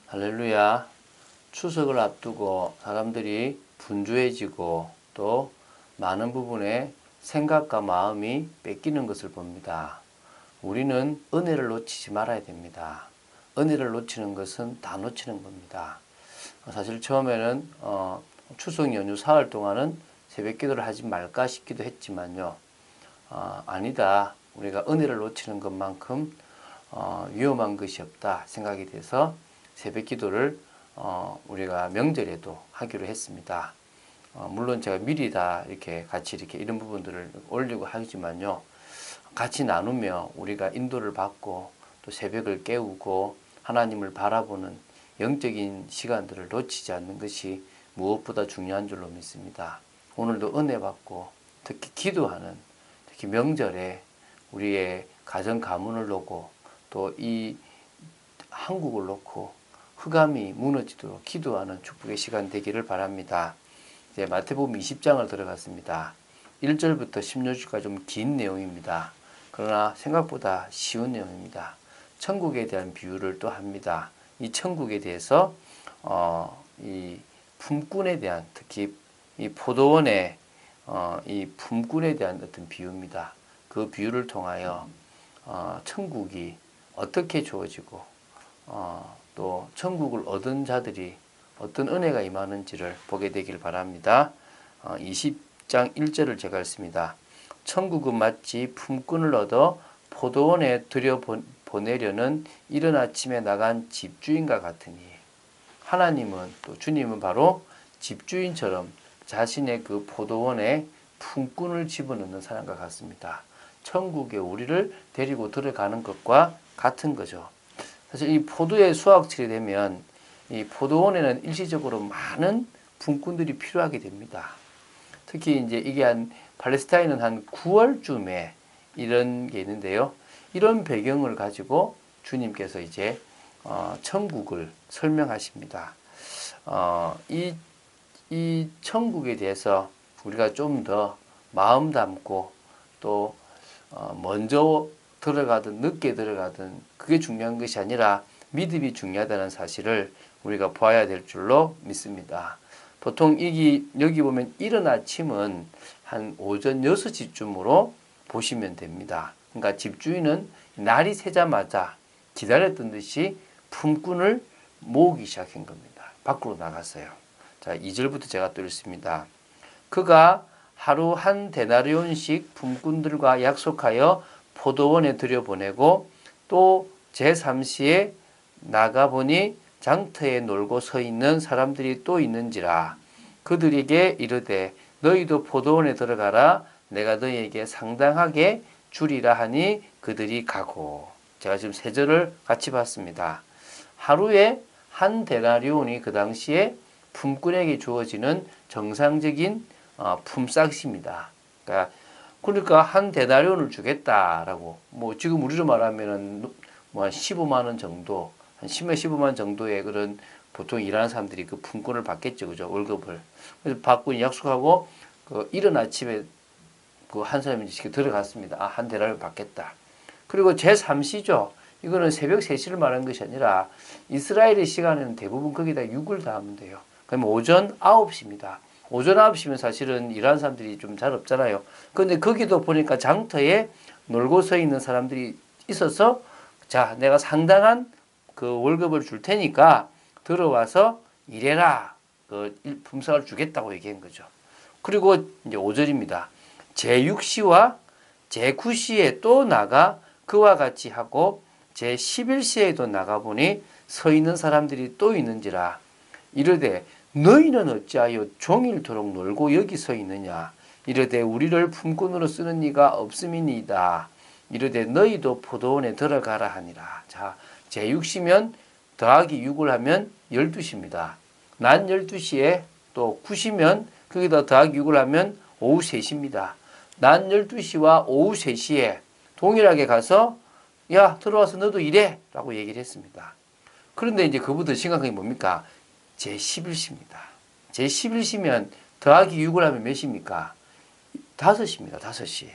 할렐루야. 추석을 앞두고 사람들이 분주해지고 또 많은 부분에 생각과 마음이 뺏기는 것을 봅니다. 우리는 은혜를 놓치지 말아야 됩니다. 은혜를 놓치는 것은 다 놓치는 겁니다. 사실 처음에는 추석 연휴 사흘 동안은 새벽 기도를 하지 말까 싶기도 했지만요. 아니다. 우리가 은혜를 놓치는 것만큼 위험한 것이 없다 생각이 돼서 새벽 기도를 우리가 명절에도 하기로 했습니다. 물론 제가 미리 다 이렇게 같이 이렇게 이런 부분들을 올리고 하지만요. 같이 나누며 우리가 인도를 받고 또 새벽을 깨우고 하나님을 바라보는 영적인 시간들을 놓치지 않는 것이 무엇보다 중요한 줄로 믿습니다. 오늘도 은혜 받고 특히 기도하는 특히 명절에 우리의 가정 가문을 놓고 또 이 한국을 놓고 흑암이 무너지도록 기도하는 축복의 시간 되기를 바랍니다. 이제 마태복음 20장을 들어갔습니다. 1절부터 16절까지 좀 긴 내용입니다. 그러나 생각보다 쉬운 내용입니다. 천국에 대한 비유를 또 합니다. 이 천국에 대해서 이 품꾼에 대한 특히 이 포도원의 이 품꾼에 대한 어떤 비유입니다. 그 비유를 통하여 천국이 어떻게 주어지고 또 천국을 얻은 자들이 어떤 은혜가 임하는지를 보게 되길 바랍니다. 20장 1절을 제가 읽습니다. 천국은 마치 품꾼을 얻어 포도원에 들여보내려는 이른 아침에 나간 집주인과 같으니 하나님은 또 주님은 바로 집주인처럼 자신의 그 포도원에 품꾼을 집어넣는 사람과 같습니다. 천국에 우리를 데리고 들어가는 것과 같은 거죠. 사실 이 포도의 수확철이 되면 이 포도원에는 일시적으로 많은 품꾼들이 필요하게 됩니다. 특히 이제 이게 팔레스타인은 한 9월쯤에 이런 게 있는데요. 이런 배경을 가지고 주님께서 이제 천국을 설명하십니다. 이 천국에 대해서 우리가 좀 더 마음 담고 또 먼저 들어가든 늦게 들어가든 그게 중요한 것이 아니라 믿음이 중요하다는 사실을 우리가 봐야 될 줄로 믿습니다. 보통 여기 보면 이른 아침은 한 오전 6시쯤으로 보시면 됩니다. 그러니까 집주인은 날이 새자마자 기다렸던 듯이 품꾼을 모으기 시작한 겁니다. 밖으로 나갔어요. 자, 2절부터 제가 또 읽습니다. 그가 하루 한 데나리온씩 품꾼들과 약속하여 포도원에 들여보내고 또 제3시에 나가보니 장터에 놀고 서 있는 사람들이 또 있는지라. 그들에게 이르되 너희도 포도원에 들어가라. 내가 너희에게 상당하게 주리라 하니 그들이 가고. 제가 지금 세 절을 같이 봤습니다. 하루에 한 데나리온이 그 당시에 품꾼에게 주어지는 정상적인 품삯입니다. 그러니까 한 데나리온을 주겠다라고 뭐 지금 우리로 말하면은 뭐 한 15만 원 정도, 한 10만 15만 정도의 그런 보통 일하는 사람들이 그 품꾼을 받겠죠, 그죠? 월급을. 그래서 받고 약속하고 그 이른 아침에 그 한 사람이 이렇게 들어갔습니다. 아, 한 데나리온 받겠다. 그리고 제3시죠. 이거는 새벽 3시를 말하는 것이 아니라 이스라엘의 시간에는 대부분 거기다 6을 더하면 돼요. 그러면 오전 9시입니다. 오전 9시면 사실은 일하는 사람들이 좀 잘 없잖아요. 그런데 거기도 보니까 장터에 놀고 서 있는 사람들이 있어서 자, 내가 상당한 그 월급을 줄 테니까 들어와서 일해라. 그 품삯을 주겠다고 얘기한 거죠. 그리고 이제 5절입니다. 제6시와 제9시에 또 나가 그와 같이 하고 제11시에도 나가보니 서 있는 사람들이 또 있는지라. 이르되 너희는 어찌하여 종일토록 놀고 여기 서 있느냐. 이르되 우리를 품꾼으로 쓰는 이가 없음이니이다. 이르되 너희도 포도원에 들어가라 하니라. 자, 제6시면 더하기 6을 하면 12시입니다. 낮 12시에 또 9시면 거기다 더하기 6을 하면 오후 3시입니다. 낮 12시와 오후 3시에 동일하게 가서 야, 들어와서 너도 일해 라고 얘기를 했습니다. 그런데 이제 그보다 심각한 게 뭡니까? 제11시입니다. 제11시면 더하기 6을 하면 몇 시입니까? 5시입니다. 5시.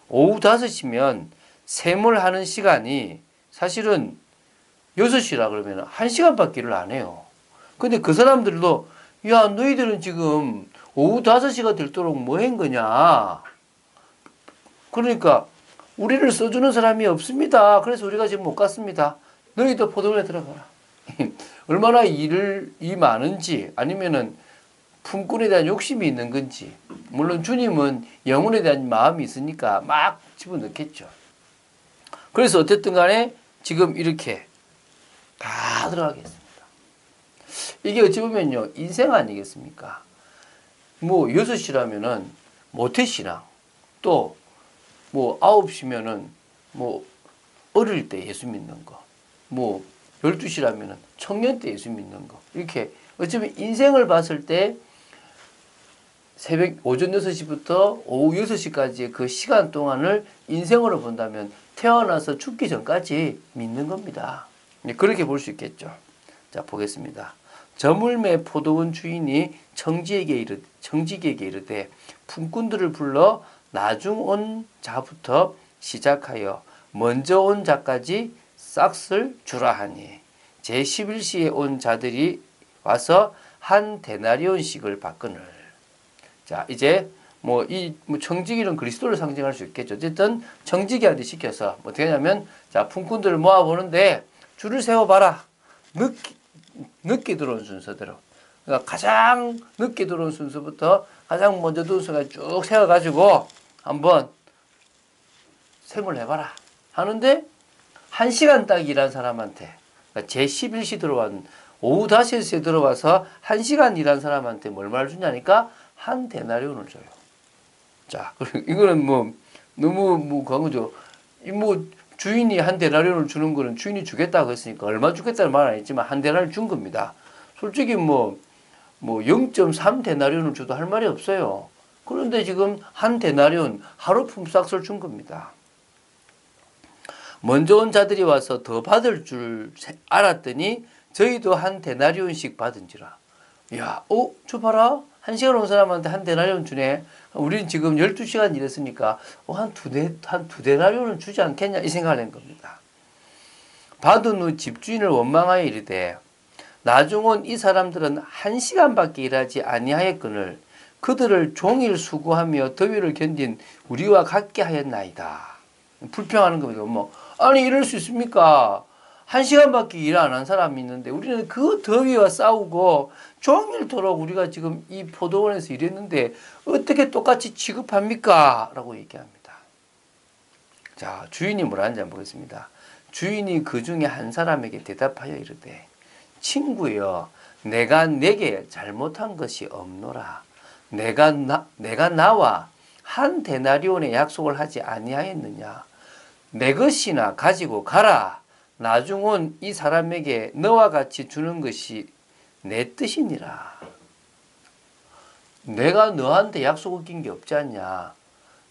오후 5시면 셈을 하는 시간이 사실은 6시라 그러면 1시간밖에 일을 안 해요. 근데 그 사람들도 야 너희들은 지금 오후 5시가 되도록 뭐 한 거냐. 그러니까 우리를 써주는 사람이 없습니다. 그래서 우리가 지금 못 갔습니다. 너희도 포도원에 들어가라. 얼마나 일이 많은지 아니면은 품꾼에 대한 욕심이 있는 건지. 물론 주님은 영혼에 대한 마음이 있으니까 막 집어넣겠죠. 그래서 어쨌든 간에 지금 이렇게 다 들어가겠습니다. 이게 어찌 보면요 인생 아니겠습니까? 뭐 6시라면은 모태신앙, 또 뭐 9시면은 뭐 어릴 때 예수 믿는 거, 뭐 12시라면은 청년 때 예수 믿는 거, 이렇게 어쩌면 인생을 봤을 때 새벽 오전 6시부터 오후 6시까지의 그 시간 동안을 인생으로 본다면 태어나서 죽기 전까지 믿는 겁니다. 그렇게 볼 수 있겠죠. 자, 보겠습니다. 저물매 포도원 주인이 청지기에게 이르되 품꾼들을 불러 나중 온 자부터 시작하여 먼저 온 자까지 싹을 주라 하니 제11시에 온 자들이 와서 한 데나리온씩을 받거늘. 자, 이제 뭐 청지기는 그리스도를 상징할 수 있겠죠. 어쨌든 청지기한테 시켜서 어떻게 하냐면 자, 품꾼들을 모아보는데 줄을 세워봐라. 늦게 들어온 순서대로. 그러니까 가장 늦게 들어온 순서부터 가장 먼저 들어온 순서까지 쭉 세워가지고 한번 생각을 해봐라. 하는데 1시간 딱 일한 사람한테 그러니까 제11시 들어온 오후 5시에 들어와서 1시간 일한 사람한테 얼마를 주냐니까 한 데나리온을 줘요. 자, 이거는 뭐 너무 광고죠. 뭐 주인이 한 데나리온을 주는 거는 주인이 주겠다고 했으니까 얼마 주겠다는 말은 아니지만 한 데나리온 준 겁니다. 솔직히 뭐 0.3 데나리온을 줘도 할 말이 없어요. 그런데 지금 한 데나리온 하루 품삯을 준 겁니다. 먼저 온 자들이 와서 더 받을 줄 알았더니 저희도 한 데나리온씩 받은지라. 야, 저 봐라. 1시간 온 사람한테 한 데나리온 주네. 우리는 지금 12시간 일했으니까 한 두 데나리온은 주지 않겠냐 이 생각을 한 겁니다. 받은 후 집주인을 원망하여 이르되 나중 온 이 사람들은 1시간밖에 일하지 아니하였거늘 그들을 종일 수고하며 더위를 견딘 우리와 같게 하였나이다. 불평하는 겁니다. 뭐 아니 이럴 수 있습니까? 1시간밖에 일 안 한 사람이 있는데 우리는 그 더위와 싸우고 종일토록 우리가 지금 이 포도원에서 일했는데 어떻게 똑같이 취급합니까? 라고 얘기합니다. 자, 주인이 뭐라 하는지 한번 보겠습니다. 주인이 그 중에 한 사람에게 대답하여 이르되 친구여 내가 내게 잘못한 것이 없노라. 내가 나와 한 데나리온의 약속을 하지 아니하였느냐. 내 것이나 가지고 가라. 나중 온 이 사람에게 너와 같이 주는 것이 내 뜻이니라. 내가 너한테 약속을 낀 게 없지 않냐.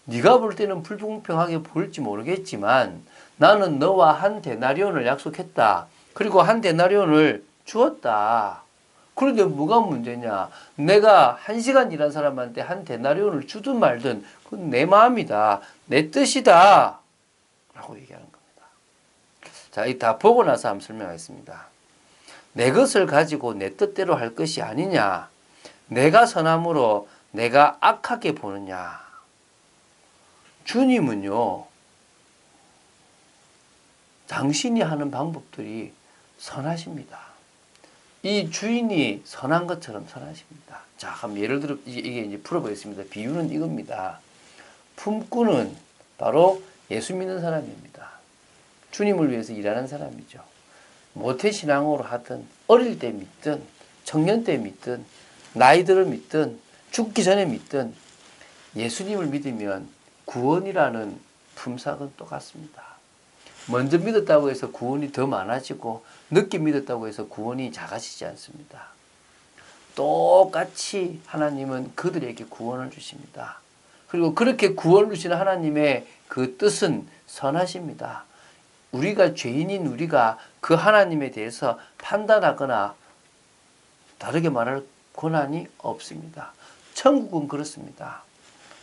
네가 볼 때는 불공평하게 보일지 모르겠지만 나는 너와 한 데나리온을 약속했다. 그리고 한 데나리온을 주었다. 그런데 뭐가 문제냐. 내가 1시간 일한 사람한테 한 데나리온을 주든 말든 그건 내 마음이다. 내 뜻이다. 라고 얘기하는 겁니다. 자, 이 다 보고 나서 한번 설명하겠습니다. 내 것을 가지고 내 뜻대로 할 것이 아니냐. 내가 선함으로 내가 악하게 보느냐. 주님은요. 당신이 하는 방법들이 선하십니다. 이 주인이 선한 것처럼 선하십니다. 자, 한번 예를 들어 이게 이제 풀어보겠습니다. 비유는 이겁니다. 품꾼은 바로 예수 믿는 사람입니다. 주님을 위해서 일하는 사람이죠. 모태신앙으로 하든 어릴 때 믿든 청년 때 믿든 나이 들어 믿든 죽기 전에 믿든 예수님을 믿으면 구원이라는 품삯은 똑같습니다. 먼저 믿었다고 해서 구원이 더 많아지고 늦게 믿었다고 해서 구원이 작아지지 않습니다. 똑같이 하나님은 그들에게 구원을 주십니다. 그리고 그렇게 구원을 주시는 하나님의 그 뜻은 선하십니다. 우리가 죄인인 우리가 그 하나님에 대해서 판단하거나 다르게 말할 권한이 없습니다. 천국은 그렇습니다.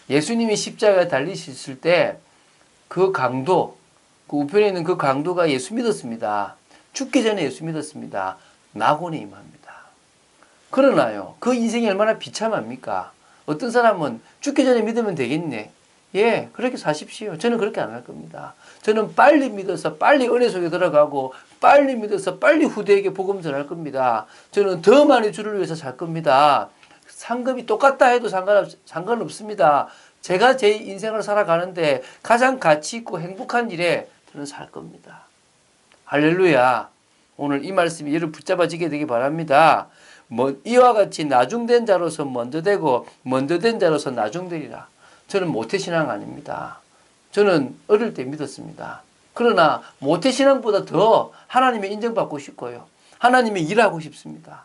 예수님이 십자가에 달리셨을 때 그 강도, 그 우편에 있는 그 강도가 예수 믿었습니다. 죽기 전에 예수 믿었습니다. 낙원에 임합니다. 그러나요, 그 인생이 얼마나 비참합니까? 어떤 사람은 죽기 전에 믿으면 되겠네. 예, 그렇게 사십시오. 저는 그렇게 안 할 겁니다. 저는 빨리 믿어서 빨리 은혜 속에 들어가고 빨리 믿어서 빨리 후대에게 복음 전할 겁니다. 저는 더 많이 주를 위해서 살 겁니다. 상급이 똑같다 해도 상관없습니다. 제가 제 인생을 살아가는데 가장 가치 있고 행복한 일에 저는 살 겁니다. 할렐루야. 오늘 이 말씀이 여러분 붙잡아지게 되기 바랍니다. 이와 같이 나중된 자로서 먼저 되고 먼저 된 자로서 나중되리라. 저는 모태신앙 아닙니다. 저는 어릴 때 믿었습니다. 그러나 모태신앙보다 더 하나님의 인정받고 싶고요. 하나님의 일하고 싶습니다.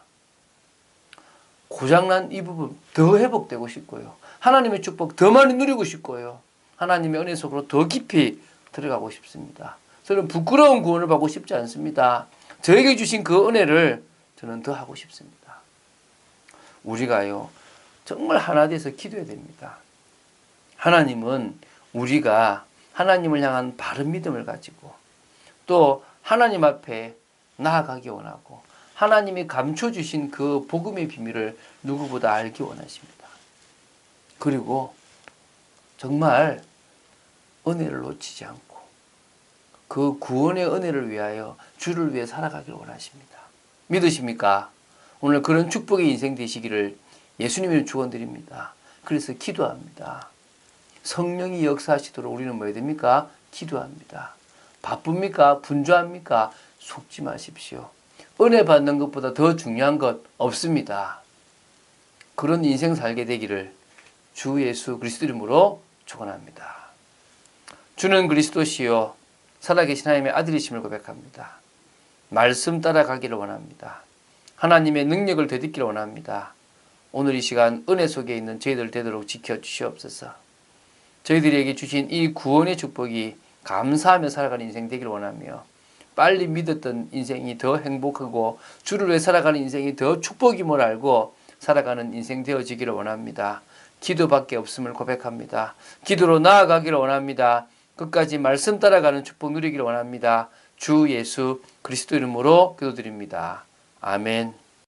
고장난 이 부분 더 회복되고 싶고요. 하나님의 축복 더 많이 누리고 싶고요. 하나님의 은혜 속으로 더 깊이 들어가고 싶습니다. 저는 부끄러운 구원을 받고 싶지 않습니다. 저에게 주신 그 은혜를 저는 더 하고 싶습니다. 우리가요, 정말 하나 돼서 기도해야 됩니다. 하나님은 우리가 하나님을 향한 바른 믿음을 가지고 또 하나님 앞에 나아가기 원하고 하나님이 감춰주신 그 복음의 비밀을 누구보다 알기 원하십니다. 그리고 정말 은혜를 놓치지 않고 그 구원의 은혜를 위하여 주를 위해 살아가길 원하십니다. 믿으십니까? 오늘 그런 축복의 인생 되시기를 예수님의 축원드립니다. 그래서 기도합니다. 성령이 역사하시도록 우리는 뭐 해야 됩니까? 기도합니다. 바쁩니까? 분주합니까? 속지 마십시오. 은혜 받는 것보다 더 중요한 것 없습니다. 그런 인생 살게 되기를 주 예수 그리스도 이름으로 축원합니다. 주는 그리스도시요 살아계신 하나님의 아들이심을 고백합니다. 말씀 따라가기를 원합니다. 하나님의 능력을 되찾기를 원합니다. 오늘 이 시간 은혜 속에 있는 저희들 되도록 지켜주시옵소서. 저희들에게 주신 이 구원의 축복이 감사하며 살아가는 인생 되기를 원하며 빨리 믿었던 인생이 더 행복하고 주를 위해 살아가는 인생이 더 축복임을 알고 살아가는 인생 되어지기를 원합니다. 기도밖에 없음을 고백합니다. 기도로 나아가기를 원합니다. 끝까지 말씀 따라가는 축복 누리기를 원합니다. 주 예수 그리스도 이름으로 기도드립니다. 아멘.